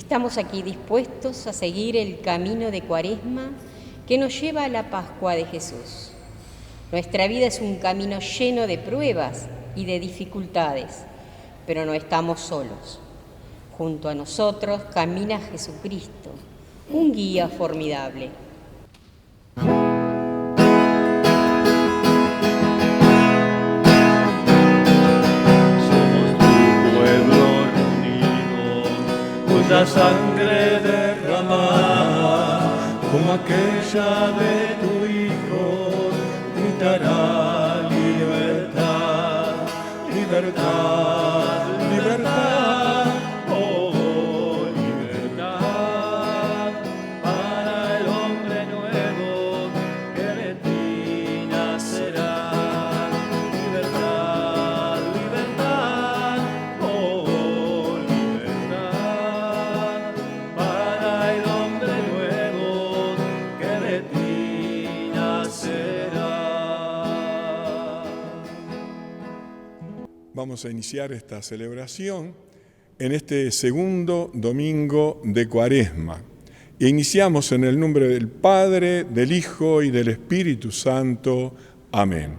Estamos aquí dispuestos a seguir el camino de Cuaresma que nos lleva a la Pascua de Jesús. Nuestra vida es un camino lleno de pruebas y de dificultades, pero no estamos solos. Junto a nosotros camina Jesucristo, un guía formidable. La sangre derramada, como aquella de tu Hijo, gritará libertad, libertad, libertad, oh libertad, para el hombre nuevo que de ti nacerá. Libertad, libertad, oh libertad, para el hombre nuevo que de ti nacerá. Vamos a iniciar esta celebración en este segundo domingo de Cuaresma. E iniciamos en el nombre del Padre, del Hijo y del Espíritu Santo. Amén.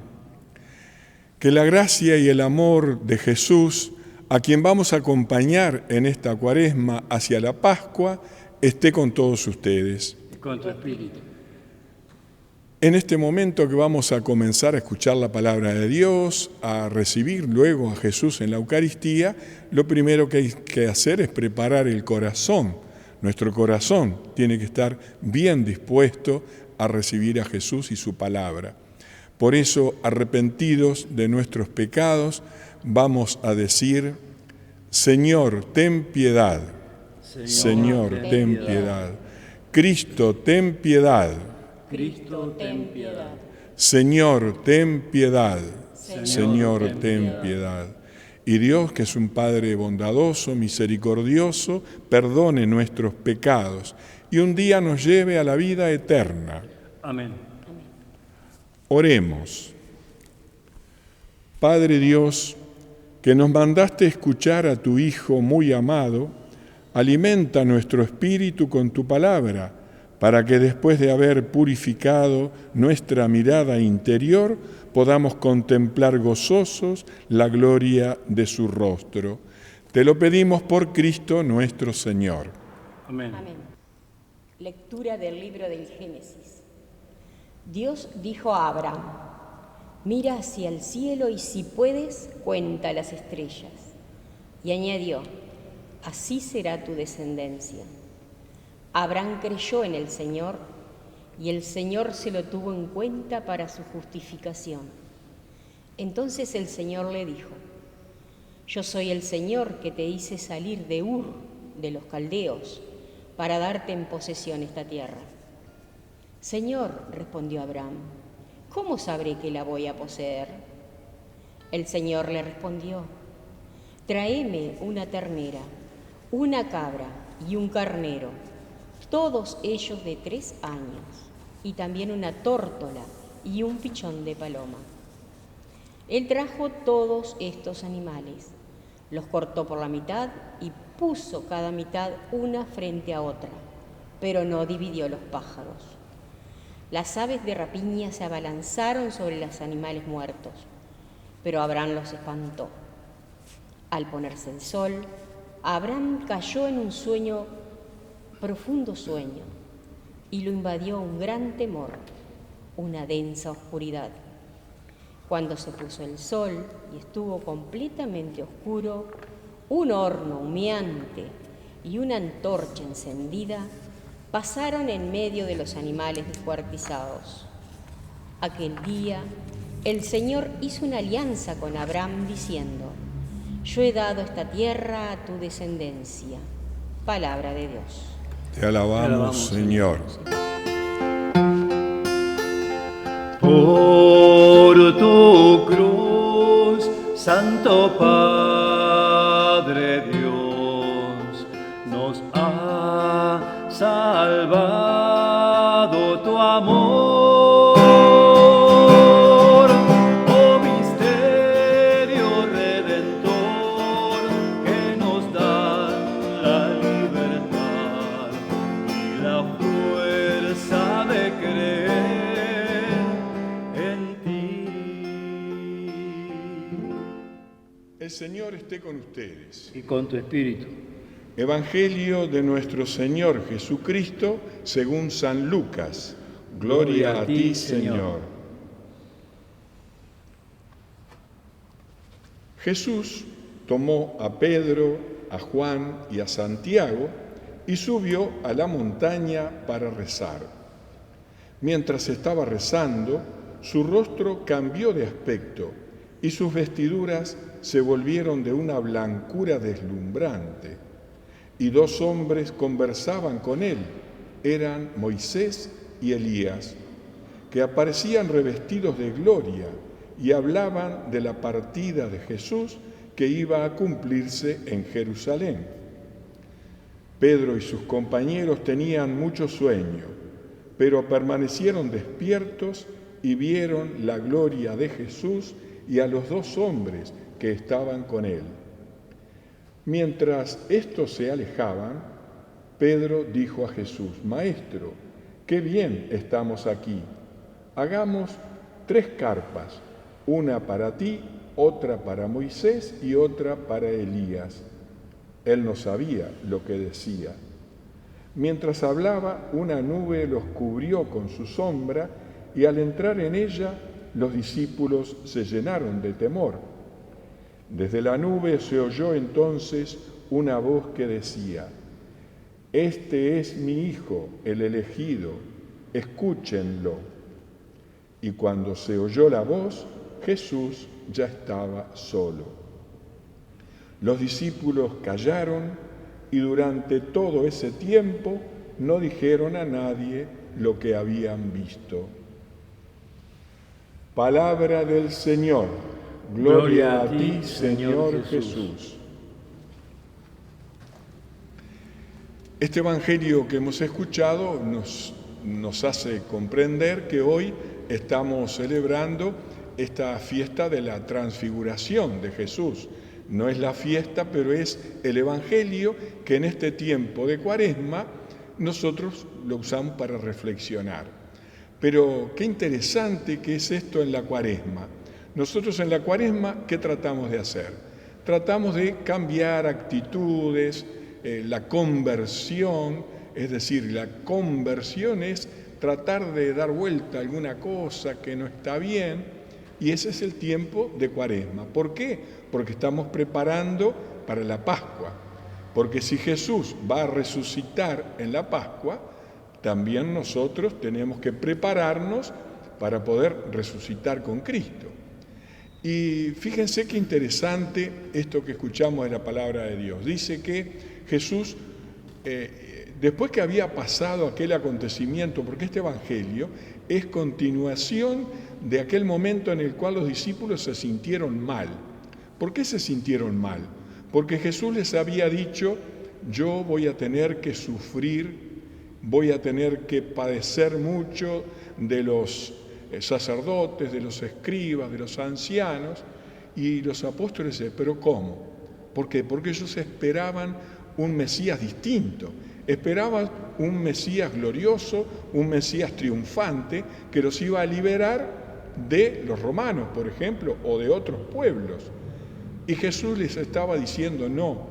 Que la gracia y el amor de Jesús, a quien vamos a acompañar en esta Cuaresma hacia la Pascua, esté con todos ustedes. Y con tu espíritu. En este momento que vamos a comenzar a escuchar la palabra de Dios, a recibir luego a Jesús en la Eucaristía, lo primero que hay que hacer es preparar el corazón. Nuestro corazón tiene que estar bien dispuesto a recibir a Jesús y su palabra. Por eso, arrepentidos de nuestros pecados, vamos a decir: Señor, ten piedad. Señor, ten piedad. Cristo, ten piedad. Cristo, ten piedad. Señor, ten piedad. Señor, ten piedad. Y Dios, que es un Padre bondadoso, misericordioso, perdone nuestros pecados y un día nos lleve a la vida eterna. Amén. Oremos. Padre Dios, que nos mandaste escuchar a tu Hijo muy amado, alimenta nuestro espíritu con tu palabra, para que después de haber purificado nuestra mirada interior, podamos contemplar gozosos la gloria de su rostro. Te lo pedimos por Cristo nuestro Señor. Amén. Amén. Lectura del libro del Génesis. Dios dijo a Abraham: mira hacia el cielo y si puedes, cuenta las estrellas. Y añadió: así será tu descendencia. Abraham creyó en el Señor, y el Señor se lo tuvo en cuenta para su justificación. Entonces el Señor le dijo: yo soy el Señor que te hice salir de Ur, de los caldeos, para darte en posesión esta tierra. Señor, respondió Abraham, ¿cómo sabré que la voy a poseer? El Señor le respondió: tráeme una ternera, una cabra y un carnero, todos ellos de 3 años, y también una tórtola y un pichón de paloma. Él trajo todos estos animales, los cortó por la mitad y puso cada mitad una frente a otra, pero no dividió los pájaros. Las aves de rapiña se abalanzaron sobre los animales muertos, pero Abraham los espantó. Al ponerse el sol, Abraham cayó en un profundo sueño, y lo invadió un gran temor, una densa oscuridad. Cuando se puso el sol y estuvo completamente oscuro, un horno humeante y una antorcha encendida pasaron en medio de los animales descuartizados. Aquel día, el Señor hizo una alianza con Abraham diciendo: yo he dado esta tierra a tu descendencia. Palabra de Dios. Te alabamos, Señor. Por tu cruz, Santo Padre Dios, nos ha salvado tu amor. Oh misterio redentor, que nos da la libertad. El Señor esté con ustedes. Y con tu espíritu. Evangelio de nuestro Señor Jesucristo según San Lucas. Gloria a ti, Señor. Jesús tomó a Pedro, a Juan y a Santiago y subió a la montaña para rezar. Mientras estaba rezando, su rostro cambió de aspecto y sus vestiduras se volvieron de una blancura deslumbrante. Y dos hombres conversaban con él, eran Moisés y Elías, que aparecían revestidos de gloria y hablaban de la partida de Jesús que iba a cumplirse en Jerusalén. Pedro y sus compañeros tenían mucho sueño, pero permanecieron despiertos y vieron la gloria de Jesús y a los dos hombres que estaban con él. Mientras estos se alejaban, Pedro dijo a Jesús: Maestro, qué bien estamos aquí. Hagamos 3 carpas, una para ti, otra para Moisés y otra para Elías. Él no sabía lo que decía. Mientras hablaba, una nube los cubrió con su sombra y al entrar en ella, los discípulos se llenaron de temor. Desde la nube se oyó entonces una voz que decía: Este es mi Hijo, el elegido, escúchenlo. Y cuando se oyó la voz, Jesús ya estaba solo. Los discípulos callaron y durante todo ese tiempo no dijeron a nadie lo que habían visto. Palabra del Señor. Gloria a ti, Señor Jesús. Este evangelio que hemos escuchado nos hace comprender que hoy estamos celebrando esta fiesta de la transfiguración de Jesús. No es la fiesta, pero es el evangelio que en este tiempo de Cuaresma nosotros lo usamos para reflexionar. Pero qué interesante que es esto en la Cuaresma. Nosotros en la Cuaresma, ¿qué tratamos de hacer? Tratamos de cambiar actitudes, la conversión, es decir, la conversión es tratar de dar vuelta a alguna cosa que no está bien, y ese es el tiempo de Cuaresma. ¿Por qué? Porque estamos preparando para la Pascua. Porque si Jesús va a resucitar en la Pascua, también nosotros tenemos que prepararnos para poder resucitar con Cristo. Y fíjense qué interesante esto que escuchamos de la palabra de Dios. Dice que Jesús, después que había pasado aquel acontecimiento, porque este evangelio es continuación de aquel momento en el cual los discípulos se sintieron mal. ¿Por qué se sintieron mal? Porque Jesús les había dicho: yo voy a tener que sufrir, voy a tener que padecer mucho de los sacerdotes, de los escribas, de los ancianos. Y los apóstoles decían: ¿pero cómo? ¿Por qué? Porque ellos esperaban un Mesías distinto, esperaban un Mesías glorioso, un Mesías triunfante que los iba a liberar de los romanos, por ejemplo, o de otros pueblos. Y Jesús les estaba diciendo: no,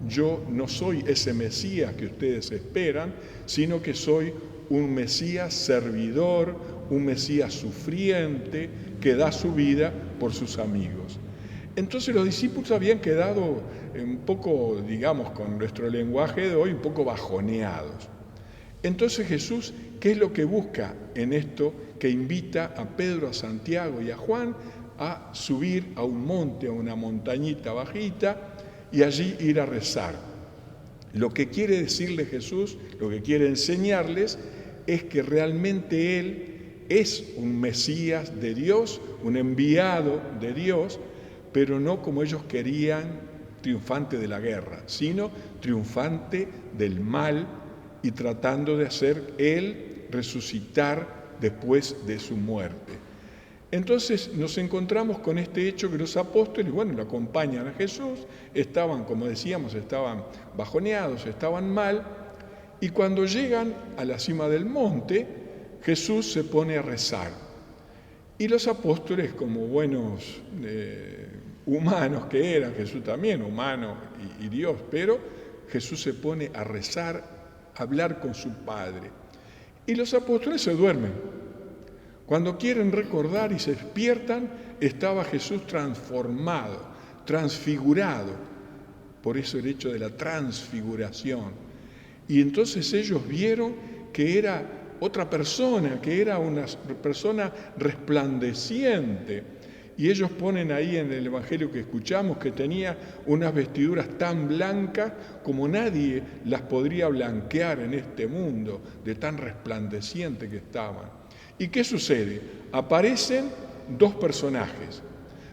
yo no soy ese Mesías que ustedes esperan, sino que soy un Mesías servidor, un Mesías sufriente, que da su vida por sus amigos. Entonces los discípulos habían quedado un poco, digamos, con nuestro lenguaje de hoy, un poco bajoneados. Entonces Jesús, ¿qué es lo que busca en esto? Que invita a Pedro, a Santiago y a Juan a subir a un monte, a una montañita bajita, y allí ir a rezar. Lo que quiere decirle Jesús, lo que quiere enseñarles, es que realmente Él es un Mesías de Dios, un enviado de Dios, pero no como ellos querían, triunfante de la guerra, sino triunfante del mal y tratando de hacer Él resucitar después de su muerte. Entonces nos encontramos con este hecho que los apóstoles, lo acompañan a Jesús, estaban, como decíamos, estaban bajoneados, estaban mal, y cuando llegan a la cima del monte, Jesús se pone a rezar. Y los apóstoles, como buenos humanos que eran, Jesús también humano y Dios, pero Jesús se pone a rezar, a hablar con su Padre. Y los apóstoles se duermen. Cuando quieren recordar y se despiertan, estaba Jesús transformado, transfigurado. Por eso el hecho de la transfiguración. Y entonces ellos vieron que era otra persona, que era una persona resplandeciente. Y ellos ponen ahí en el Evangelio que escuchamos que tenía unas vestiduras tan blancas como nadie las podría blanquear en este mundo, de tan resplandeciente que estaban. ¿Y qué sucede? Aparecen dos personajes,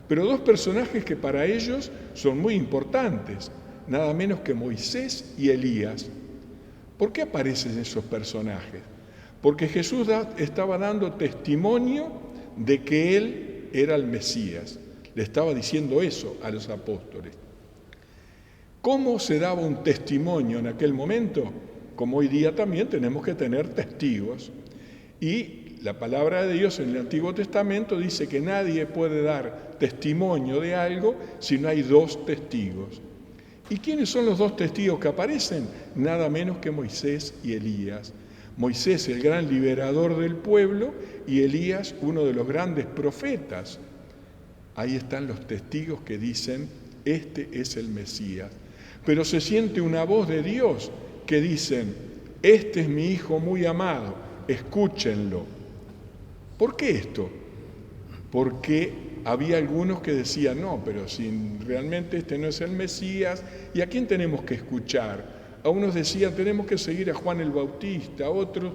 pero dos personajes que para ellos son muy importantes, nada menos que Moisés y Elías. ¿Por qué aparecen esos personajes? Porque Jesús estaba dando testimonio de que Él era el Mesías. Le estaba diciendo eso a los apóstoles. ¿Cómo se daba un testimonio en aquel momento? Como hoy día también tenemos que tener testigos. Y la palabra de Dios en el Antiguo Testamento dice que nadie puede dar testimonio de algo si no hay dos testigos. ¿Y quiénes son los dos testigos que aparecen? Nada menos que Moisés y Elías. Moisés, el gran liberador del pueblo, y Elías, uno de los grandes profetas. Ahí están los testigos que dicen, este es el Mesías. Pero se siente una voz de Dios que dicen, este es mi Hijo muy amado, escúchenlo. ¿Por qué esto? Porque había algunos que decían, no, pero si realmente este no es el Mesías, ¿y a quién tenemos que escuchar? A unos decían, tenemos que seguir a Juan el Bautista, a otros,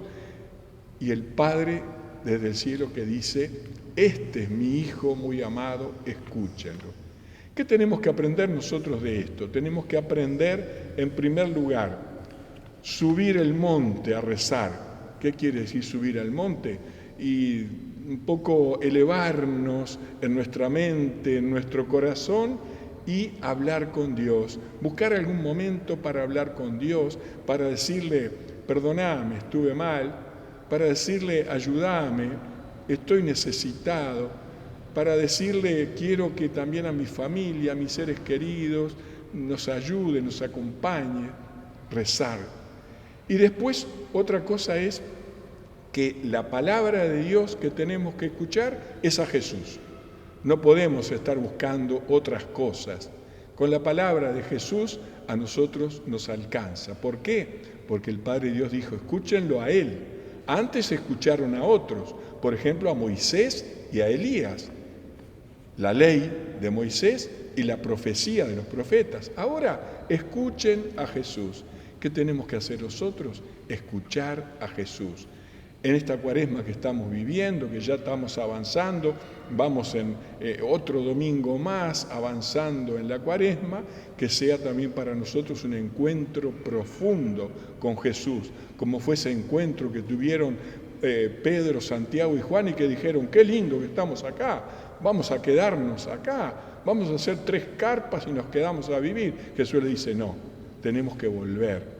y el Padre desde el cielo que dice, este es mi Hijo muy amado, escúchenlo. ¿Qué tenemos que aprender nosotros de esto? Tenemos que aprender, en primer lugar, subir el monte a rezar. ¿Qué quiere decir subir al monte? Y un poco elevarnos en nuestra mente, en nuestro corazón, y hablar con Dios, buscar algún momento para hablar con Dios, para decirle, perdoname, estuve mal, para decirle, ayúdame, estoy necesitado, para decirle, quiero que también a mi familia, a mis seres queridos, nos ayude, nos acompañe, rezar. Y después, otra cosa es que la palabra de Dios que tenemos que escuchar es a Jesús. No podemos estar buscando otras cosas. Con la palabra de Jesús a nosotros nos alcanza. ¿Por qué? Porque el Padre Dios dijo, escúchenlo a Él. Antes escucharon a otros, por ejemplo a Moisés y a Elías. La ley de Moisés y la profecía de los profetas. Ahora escuchen a Jesús. ¿Qué tenemos que hacer nosotros? Escuchar a Jesús. En esta cuaresma que estamos viviendo, que ya estamos avanzando, vamos en otro domingo más avanzando en la cuaresma, que sea también para nosotros un encuentro profundo con Jesús, como fue ese encuentro que tuvieron Pedro, Santiago y Juan y que dijeron, qué lindo que estamos acá, vamos a quedarnos acá, vamos a hacer 3 carpas y nos quedamos a vivir. Jesús le dice, no, tenemos que volver.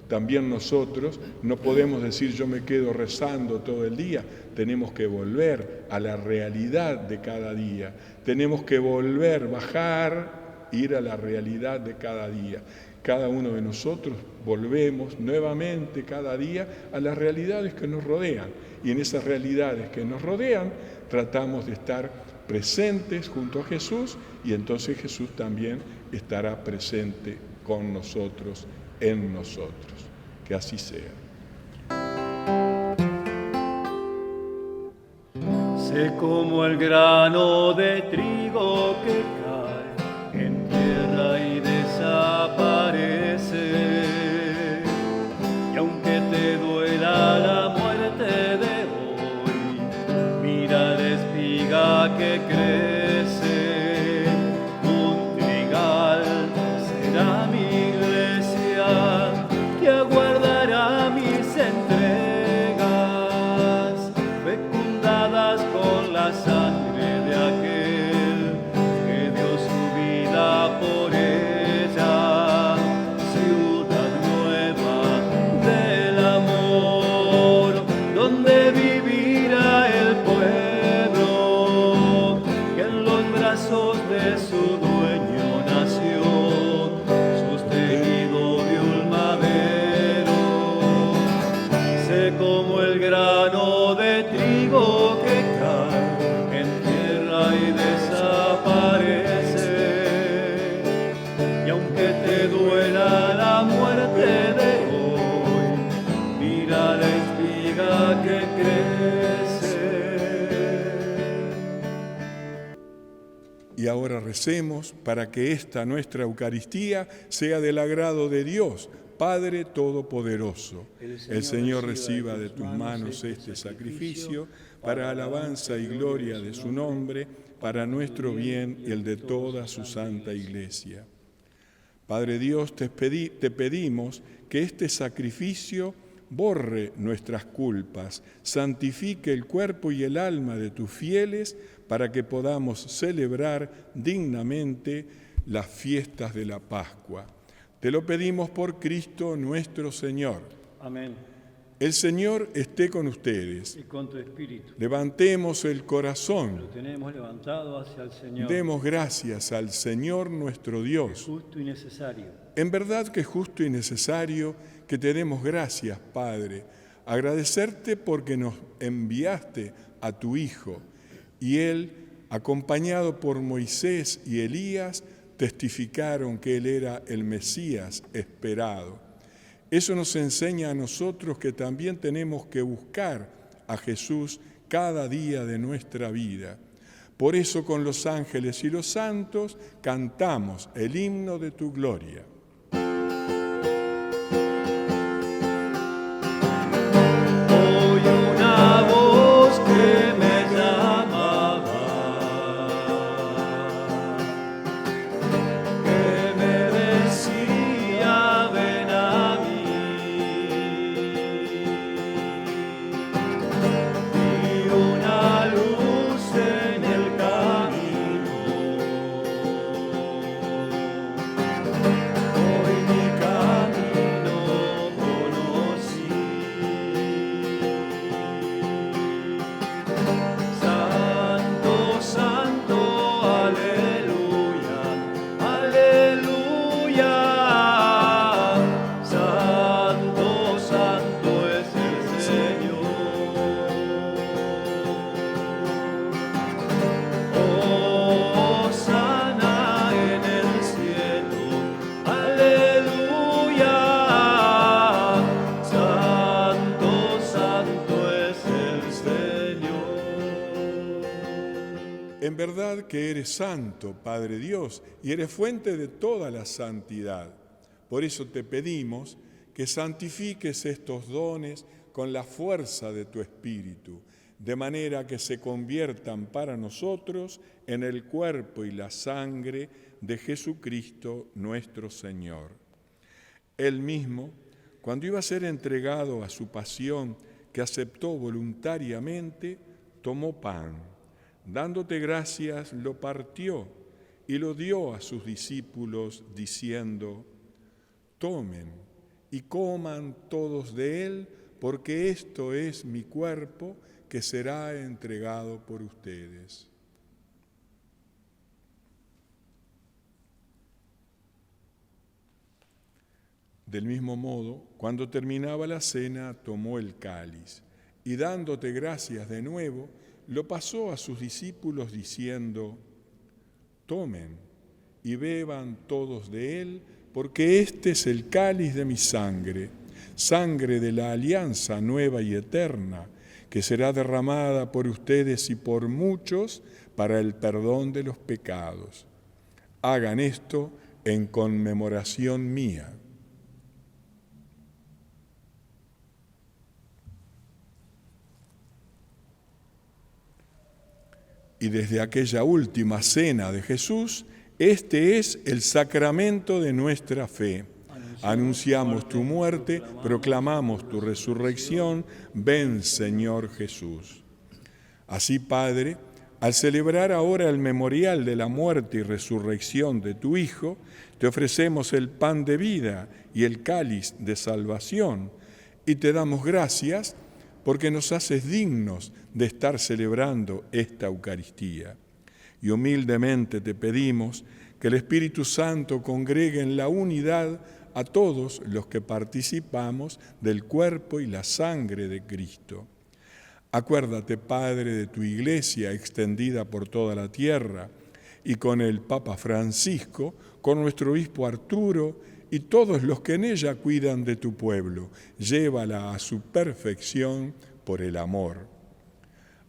También nosotros no podemos decir yo me quedo rezando todo el día, tenemos que volver a la realidad de cada día, tenemos que volver, bajar, ir a la realidad de cada día. Cada uno de nosotros volvemos nuevamente cada día a las realidades que nos rodean y en esas realidades que nos rodean tratamos de estar presentes junto a Jesús y entonces Jesús también estará presente con nosotros, en nosotros. Que así sea. Sé como el grano de trigo que cae en tierra y desaparece. Y aunque te duela la muerte de hoy, mira la espiga que crece. Un trigal será mi iglesia que aguardará mis entregas, fecundadas con la sangre de aquel que dio su vida por ella. Ciudad nueva del amor, donde vivirá el pueblo que de su dueño nació, sostenido de un madero. Sé como el grano de trigo que cae en tierra y desaparece. Y aunque te duela la muerte de hoy, mira la espiga que crece. Y ahora recemos para que esta nuestra Eucaristía sea del agrado de Dios, Padre Todopoderoso. El Señor reciba de tus manos este sacrificio para alabanza y gloria de su nombre, para nuestro bien y el de toda su santa Iglesia. Padre Dios, te pedimos que este sacrificio borre nuestras culpas, santifique el cuerpo y el alma de tus fieles, para que podamos celebrar dignamente las fiestas de la Pascua. Te lo pedimos por Cristo nuestro Señor. Amén. El Señor esté con ustedes. Y con tu espíritu. Levantemos el corazón. Lo tenemos levantado hacia el Señor. Demos gracias al Señor nuestro Dios. Es justo y necesario. En verdad que es justo y necesario que te demos gracias, Padre. Agradecerte porque nos enviaste a tu Hijo, y Él, acompañado por Moisés y Elías, testificaron que Él era el Mesías esperado. Eso nos enseña a nosotros que también tenemos que buscar a Jesús cada día de nuestra vida. Por eso con los ángeles y los santos cantamos el himno de tu gloria. Oí una voz que me llamaba, que me decía ven a mí. Vi una luz en el camino, hoy mi camino conocí. Santo, santo, aleluya, aleluya. Santo, santo es el Señor. Hosana en el cielo, aleluya. Santo, santo es el Señor. En verdad que eres santo, Padre Dios, y eres fuente de toda la santidad. Por eso te pedimos que santifiques estos dones con la fuerza de tu Espíritu, de manera que se conviertan para nosotros en el cuerpo y la sangre de Jesucristo nuestro Señor. Él mismo, cuando iba a ser entregado a su pasión, que aceptó voluntariamente, tomó pan. Dándote gracias, lo partió y lo dio a sus discípulos, diciendo: tomen y coman todos de él, porque esto es mi cuerpo que será entregado por ustedes. Del mismo modo, cuando terminaba la cena, tomó el cáliz y dándote gracias de nuevo, lo pasó a sus discípulos diciendo: tomen y beban todos de él, porque este es el cáliz de mi sangre, sangre de la alianza nueva y eterna, que será derramada por ustedes y por muchos para el perdón de los pecados. Hagan esto en conmemoración mía. Y desde aquella última cena de Jesús, este es el sacramento de nuestra fe. Anunciamos tu muerte, proclamamos tu resurrección. Ven, Señor Jesús. Así, Padre, al celebrar ahora el memorial de la muerte y resurrección de tu Hijo, te ofrecemos el pan de vida y el cáliz de salvación, y te damos gracias porque nos haces dignos de estar celebrando esta Eucaristía. Y humildemente te pedimos que el Espíritu Santo congregue en la unidad a todos los que participamos del cuerpo y la sangre de Cristo. Acuérdate, Padre, de tu Iglesia extendida por toda la tierra, y con el Papa Francisco, con nuestro obispo Arturo y todos los que en ella cuidan de tu pueblo. Llévala a su perfección por el amor.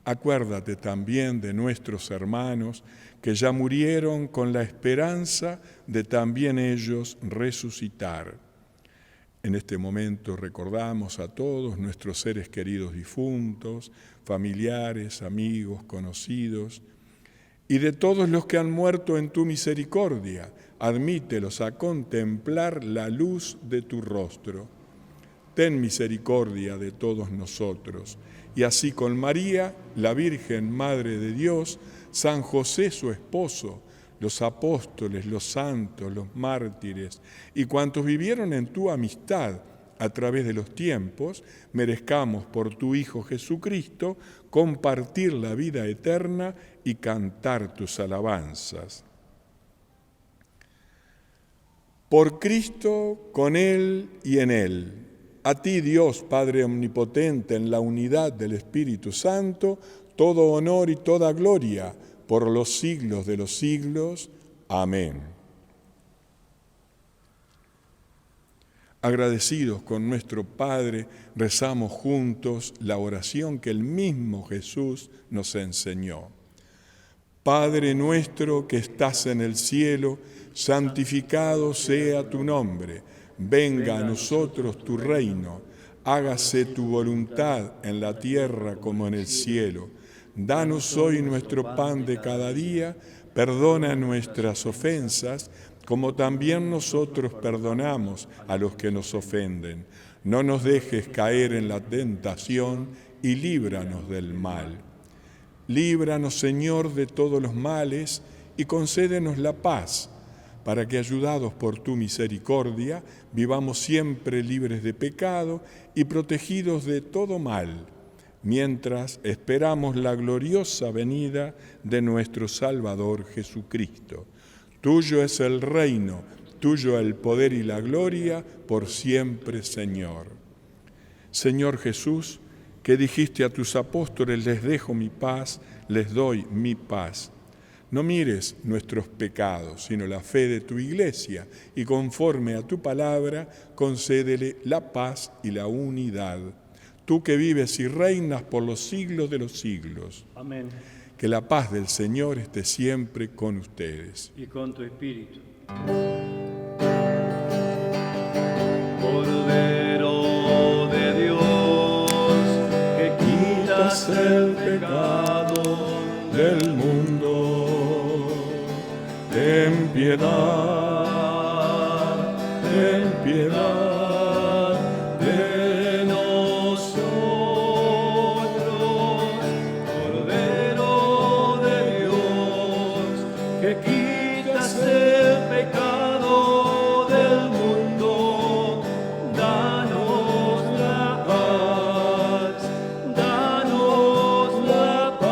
Acuérdate también de nuestros hermanos que ya murieron con la esperanza de también ellos resucitar. En este momento recordamos a todos nuestros seres queridos difuntos, familiares, amigos, conocidos, y de todos los que han muerto en tu misericordia, admítelos a contemplar la luz de tu rostro. Ten misericordia de todos nosotros, y así con María, la Virgen Madre de Dios, San José su esposo, los apóstoles, los santos, los mártires y cuantos vivieron en tu amistad a través de los tiempos, merezcamos por tu Hijo Jesucristo compartir la vida eterna y cantar tus alabanzas. Por Cristo, con Él y en Él, a ti Dios Padre Omnipotente, en la unidad del Espíritu Santo, todo honor y toda gloria por los siglos de los siglos. Amén. Agradecidos con nuestro Padre, rezamos juntos la oración que el mismo Jesús nos enseñó. Padre nuestro que estás en el cielo, santificado sea tu nombre. Venga a nosotros tu reino. Hágase tu voluntad en la tierra como en el cielo. Danos hoy nuestro pan de cada día. Perdona nuestras ofensas, como también nosotros perdonamos a los que nos ofenden. No nos dejes caer en la tentación y líbranos del mal. Líbranos, Señor, de todos los males y concédenos la paz, para que, ayudados por tu misericordia, vivamos siempre libres de pecado y protegidos de todo mal, mientras esperamos la gloriosa venida de nuestro Salvador Jesucristo. Tuyo es el reino, tuyo el poder y la gloria, por siempre, Señor. Señor Jesús, que dijiste a tus apóstoles, les dejo mi paz, les doy mi paz. No mires nuestros pecados, sino la fe de tu Iglesia, y conforme a tu palabra, concédele la paz y la unidad. Tú que vives y reinas por los siglos de los siglos. Amén. Que la paz del Señor esté siempre con ustedes. Y con tu espíritu. Cordero de Dios, que quitas el pecado del mundo, ten piedad, ten piedad de nosotros. Cordero de Dios, que quitas el pecado del mundo, danos la paz, danos la paz.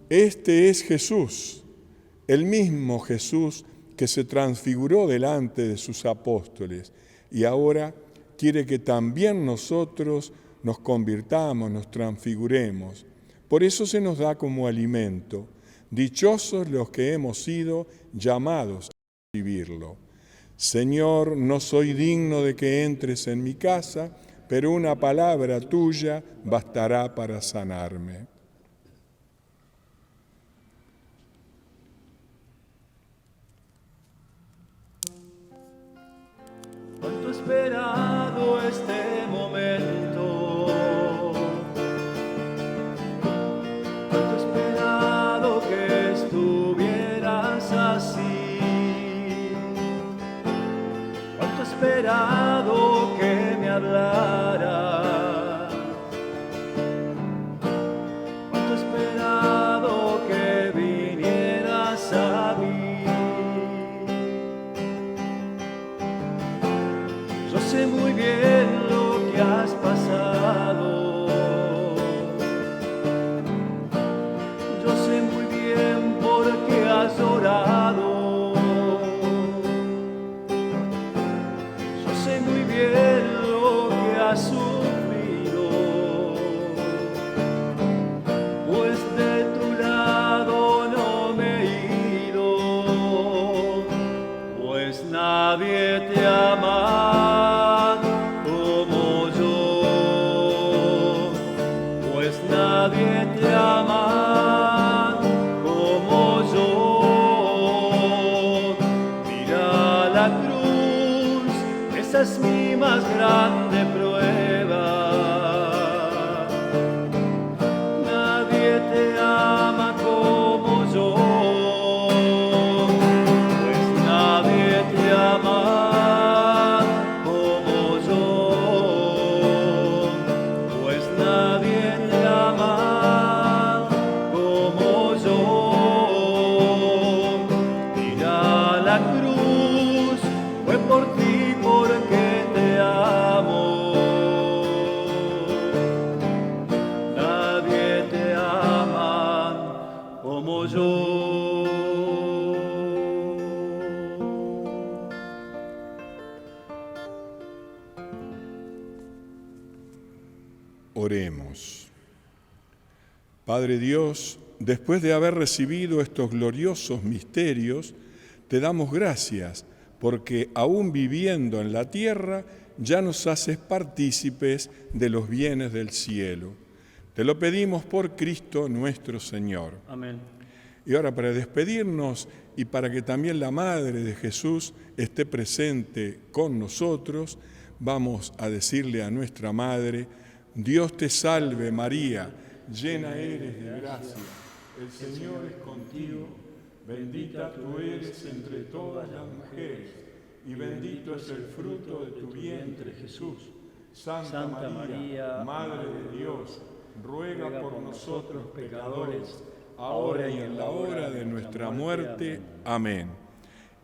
Este es Jesús, el mismo Jesús que se transfiguró delante de sus apóstoles y ahora quiere que también nosotros nos convirtamos, nos transfiguremos. Por eso se nos da como alimento. Dichosos los que hemos sido llamados a recibirlo. Señor, no soy digno de que entres en mi casa, pero una palabra tuya bastará para sanarme. Cuánto he esperado este momento, cuánto he esperado que estuvieras así, cuánto he esperado que me hablaras, cuánto he esperado que vinieras a mí. Yo sé muy bien lo nadie te ama como yo. Mira la cruz, esa es mi más grande prueba. Nadie te ama como yo, pues nadie te ama como yo, pues nadie te ama como yo. Mira la cruz, fue por ti porque te amo. Nadie te ama como yo. Oremos. Padre Dios, después de haber recibido estos gloriosos misterios, te damos gracias porque aún viviendo en la tierra ya nos haces partícipes de los bienes del cielo. Te lo pedimos por Cristo nuestro Señor. Amén. Y ahora, para despedirnos y para que también la Madre de Jesús esté presente con nosotros, vamos a decirle a nuestra Madre: Dios te salve María, llena eres de gracia, el Señor es contigo, bendita tú eres entre todas las mujeres, y bendito es el fruto de tu vientre Jesús. Santa María, Madre de Dios, ruega por nosotros pecadores, ahora y en la hora de nuestra muerte. Amén.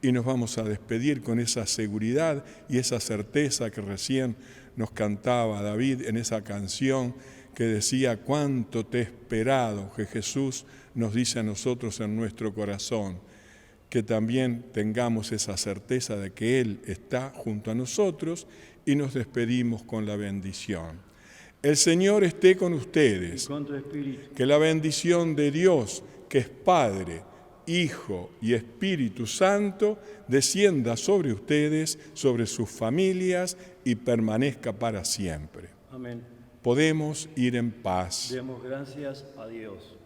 Y nos vamos a despedir con esa seguridad y esa certeza que recién nos cantaba David en esa canción que decía: cuánto te he esperado, que Jesús nos dice a nosotros en nuestro corazón, que también tengamos esa certeza de que Él está junto a nosotros, y nos despedimos con la bendición. El Señor esté con ustedes, Y con tu espíritu. que la bendición de Dios, que es Padre, Hijo y Espíritu Santo, descienda sobre ustedes, sobre sus familias y permanezca para siempre. Amén. Podemos ir en paz. Demos gracias a Dios.